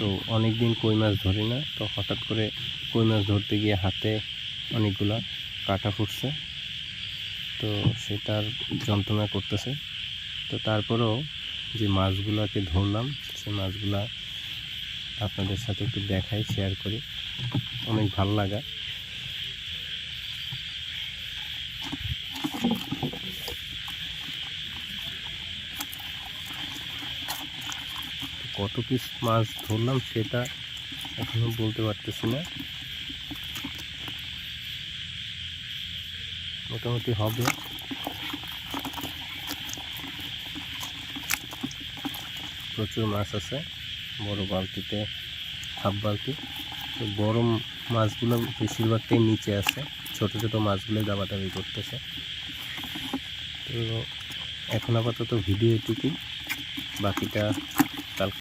তো অনেক দিন কই মাছ ধরি না, তো হঠাৎ করে কই মাছ ধরতে গিয়ে হাতে অনেকগুলা কাটা ফুটছে, তো সেটার যন্ত্রণা করতেছে। তো তারপরেও যে মাছগুলোকে ধরলাম সেই মাছগুলা আপনাদের সাথে একটু দেখাই, শেয়ার করি, অনেক ভালো লাগা। কত পিস মাছ ধরলাম সেটা এখনো বলতে পারতেছি না, মোটামুটি হবে। প্রচুর মাছ আছে, বড় বালতিতে হাফ বালতি। তো বড় মাছগুলো বেশিরভাগটাই নিচে আছে, ছোট ছোট মাছগুলো দাবাদাবি করতেছে। তো এখন আপাতত ভিডিও এটুকুই, বাকিটা